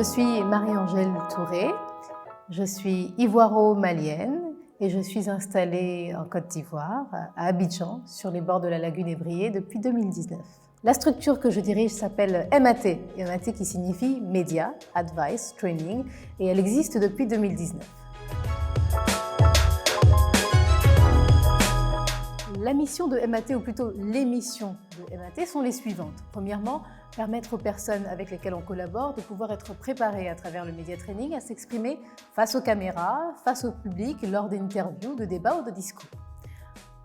Je suis Marie-Angèle Touré, je suis ivoiro-malienne et je suis installée en Côte d'Ivoire, à Abidjan, sur les bords de la lagune Ébriée depuis 2019. La structure que je dirige s'appelle MAT, MAT qui signifie Media, Advice, Training, et elle existe depuis 2019. La mission de MAT, ou plutôt les missions de MAT, sont les suivantes. Premièrement, permettre aux personnes avec lesquelles on collabore de pouvoir être préparées à travers le Media Training à s'exprimer face aux caméras, face au public, lors d'interviews, de débats ou de discours.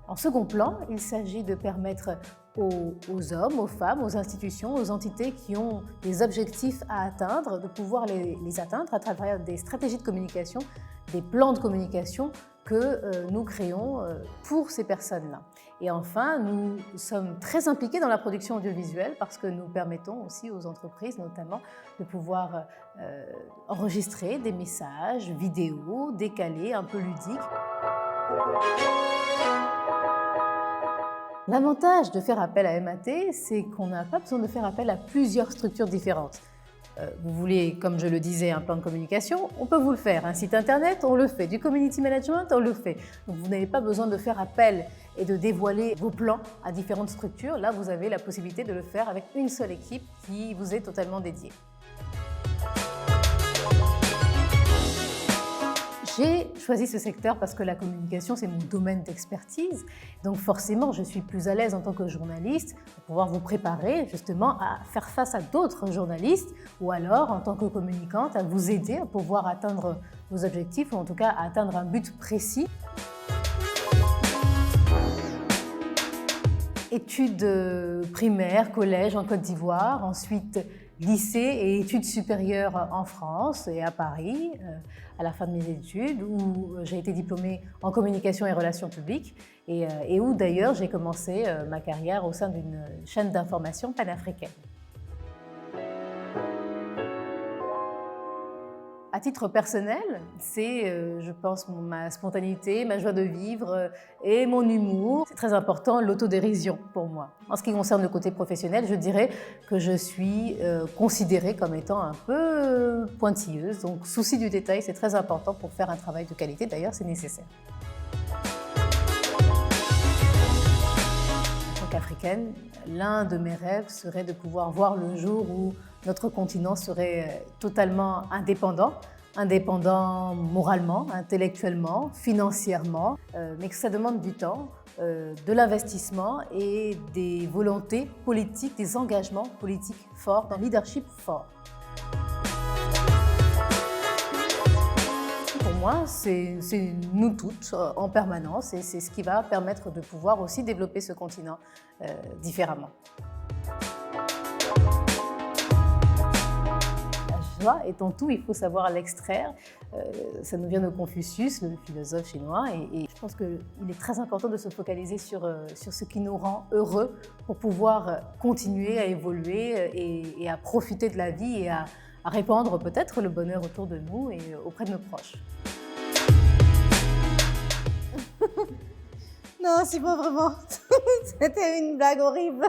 En second plan, il s'agit de permettre aux hommes, aux femmes, aux institutions, aux entités qui ont des objectifs à atteindre, de pouvoir les atteindre à travers des stratégies de communication, des plans de communication que nous créons pour ces personnes-là. Et enfin, nous sommes très impliqués dans la production audiovisuelle parce que nous permettons aussi aux entreprises, notamment, de pouvoir enregistrer des messages vidéo, décalés, un peu ludiques. L'avantage de faire appel à MAT, c'est qu'on n'a pas besoin de faire appel à plusieurs structures différentes. Vous voulez, comme je le disais, un plan de communication, on peut vous le faire. Un site internet, on le fait. Du community management, on le fait. Donc vous n'avez pas besoin de faire appel et de dévoiler vos plans à différentes structures. Là, vous avez la possibilité de le faire avec une seule équipe qui vous est totalement dédiée. J'ai choisi ce secteur parce que la communication, c'est mon domaine d'expertise. Donc forcément, je suis plus à l'aise en tant que journaliste pour pouvoir vous préparer justement à faire face à d'autres journalistes ou alors en tant que communicante à vous aider à pouvoir atteindre vos objectifs ou en tout cas à atteindre un but précis. Études primaires, collège en Côte d'Ivoire, ensuite lycée et études supérieures en France et à Paris, à la fin de mes études, où j'ai été diplômée en communication et relations publiques et où d'ailleurs j'ai commencé ma carrière au sein d'une chaîne d'information panafricaine. À titre personnel, c'est, je pense, ma spontanéité, ma joie de vivre et mon humour. C'est très important, l'autodérision pour moi. En ce qui concerne le côté professionnel, je dirais que je suis considérée comme étant un peu pointilleuse. Donc, souci du détail, c'est très important pour faire un travail de qualité. D'ailleurs, c'est nécessaire. En tant qu'Africaine, l'un de mes rêves serait de pouvoir voir le jour où notre continent serait totalement indépendant, indépendant moralement, intellectuellement, financièrement, mais que ça demande du temps, de l'investissement et des volontés politiques, des engagements politiques forts, un leadership fort. Pour moi, c'est nous toutes en permanence et c'est ce qui va permettre de pouvoir aussi développer ce continent différemment. La joie étant tout, il faut savoir l'extraire. Ça nous vient de Confucius, le philosophe chinois, et je pense qu'il est très important de se focaliser sur ce qui nous rend heureux pour pouvoir continuer à évoluer et à profiter de la vie et à répandre peut-être le bonheur autour de nous et auprès de nos proches. Non, c'est pas vraiment. C'était une blague horrible.